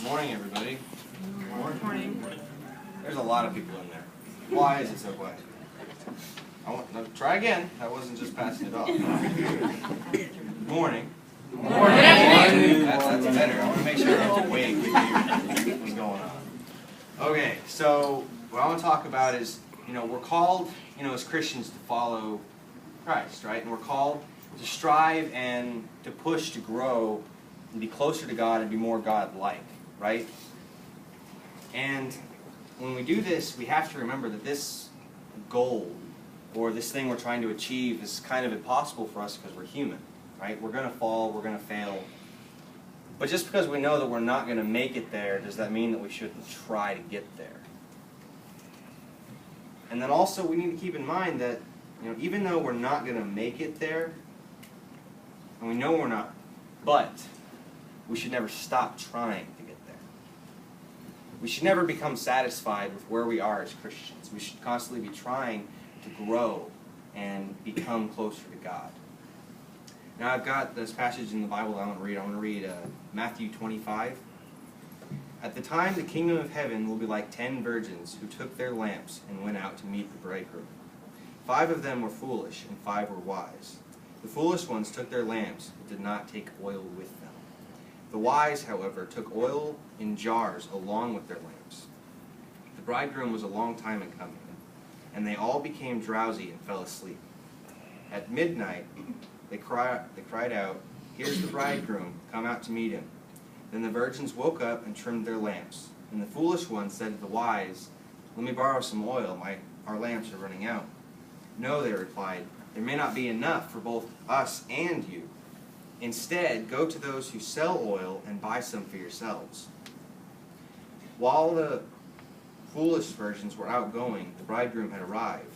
Morning, everybody. Morning. There's a lot of people in there. Why is it so quiet? No, try again. I wasn't just passing it off. Morning. Morning. That's better. I want to make sure I'm awake to hear what's going on. Okay, so what I want to talk about is, we're called, as Christians to follow Christ, right? And we're called to strive and to push to grow and be closer to God and be more God-like, right? And when we do this, we have to remember that this goal or this thing we're trying to achieve is kind of impossible for us because we're human, right? We're going to fall, we're going to fail. But just because we know that we're not going to make it there, does that mean that we shouldn't try to get there? And then also we need to keep in mind that, even though we're not going to make it there, and we know we're not, but we should never stop trying to get there. We should never become satisfied with where we are as Christians. We should constantly be trying to grow and become closer to God. Now I've got this passage in the Bible that I want to read. I want to read Matthew 25. At the time the kingdom of heaven will be like 10 virgins who took their lamps and went out to meet the bridegroom. 5 of them were foolish and 5 were wise. The foolish ones took their lamps but did not take oil with them. The wise, however, took oil in jars along with their lamps. The bridegroom was a long time in coming, and they all became drowsy and fell asleep. At midnight they cried out, "Here's the bridegroom, come out to meet him." Then the virgins woke up and trimmed their lamps. And the foolish ones said to the wise, "Let me borrow some oil, our lamps are running out." "No," they replied, "there may not be enough for both us and you. Instead, go to those who sell oil and buy some for yourselves." While the foolish virgins were out going, the bridegroom had arrived.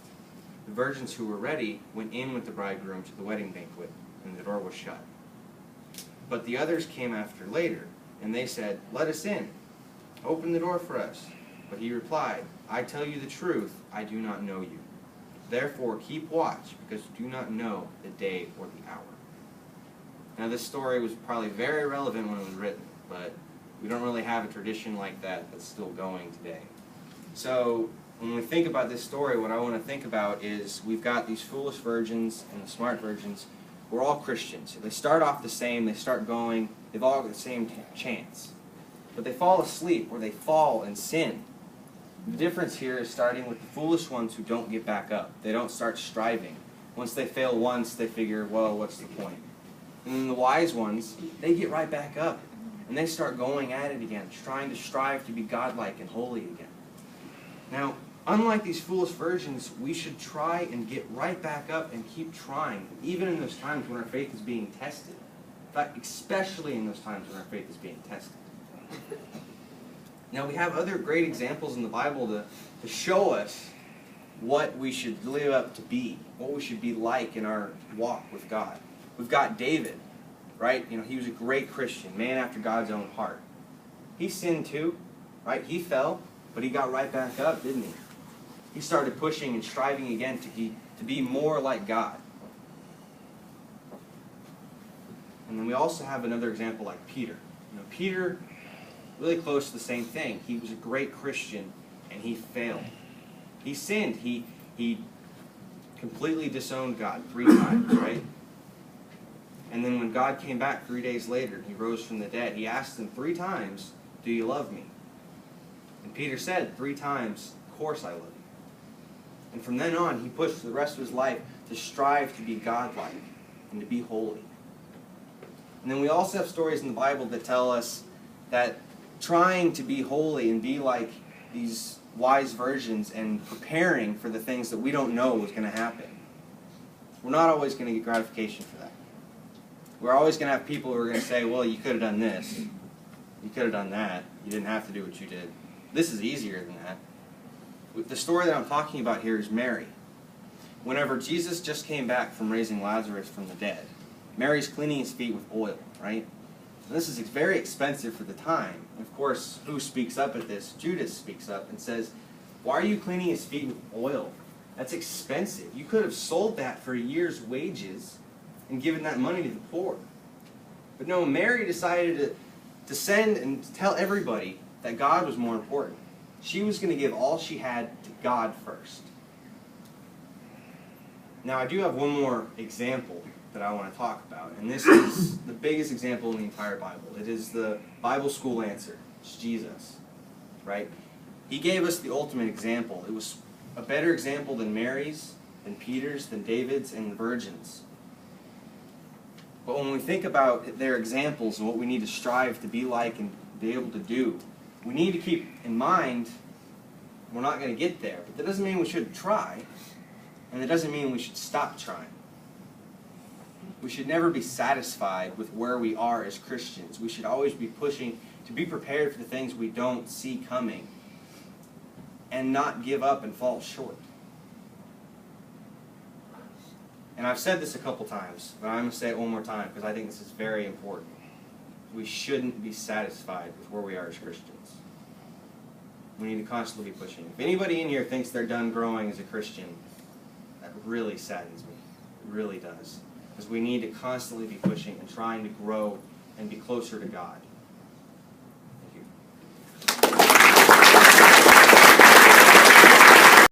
The virgins who were ready went in with the bridegroom to the wedding banquet, and the door was shut. But the others came after later, and they said, "Let us in. Open the door for us." But he replied, "I tell you the truth, I do not know you. Therefore keep watch, because you do not know the day or the hour." Now this story was probably very relevant when it was written, but we don't really have a tradition like that that's still going today. So when we think about this story, what I want to think about is we've got these foolish virgins and the smart virgins. We're all Christians. They start off the same, they start going, they've all got the same chance. But they fall asleep or they fall and sin. The difference here is starting with the foolish ones who don't get back up. They don't start striving. Once they fail once, they figure, well, what's the point? And then the wise ones, they get right back up. And they start going at it again, trying to strive to be godlike and holy again. Now, unlike these foolish virgins, we should try and get right back up and keep trying, even in those times when our faith is being tested. In fact, especially in those times when our faith is being tested. Now, we have other great examples in the Bible to show us what we should live up to be, what we should be like in our walk with God. We've got David, right? He was a great Christian, man after God's own heart. He sinned too, right? He fell, but he got right back up, didn't he? He started pushing and striving again to be more like God. And then we also have another example like Peter. Peter, really close to the same thing. He was a great Christian, and he failed. He sinned. He completely disowned God 3 times, right? And then when God came back 3 days later, he rose from the dead, he asked him 3 times, "Do you love me?" And Peter said 3 times, "Of course I love you." And from then on, he pushed the rest of his life to strive to be godlike and to be holy. And then we also have stories in the Bible that tell us that trying to be holy and be like these wise virgins and preparing for the things that we don't know is going to happen, we're not always going to get gratification for that. We're always going to have people who are going to say, "Well, you could have done this. You could have done that. You didn't have to do what you did. This is easier than that." The story that I'm talking about here is Mary. Whenever Jesus just came back from raising Lazarus from the dead, Mary's cleaning his feet with oil, right? And this is very expensive for the time. Of course, who speaks up at this? Judas speaks up and says, "Why are you cleaning his feet with oil? That's expensive. You could have sold that for a year's wages and given that money to the poor." But no, Mary decided to send and tell everybody that God was more important. She was going to give all she had to God first. Now, I do have one more example that I want to talk about, and this is the biggest example in the entire Bible. It is the Bible school answer. It's Jesus, right? He gave us the ultimate example. It was a better example than Mary's, than Peter's, than David's, and the virgins. But when we think about their examples and what we need to strive to be like and be able to do, we need to keep in mind we're not going to get there. But that doesn't mean we shouldn't try, and that doesn't mean we should stop trying. We should never be satisfied with where we are as Christians. We should always be pushing to be prepared for the things we don't see coming and not give up and fall short. And I've said this a couple times, but I'm going to say it one more time because I think this is very important. We shouldn't be satisfied with where we are as Christians. We need to constantly be pushing. If anybody in here thinks they're done growing as a Christian, that really saddens me. It really does. Because we need to constantly be pushing and trying to grow and be closer to God.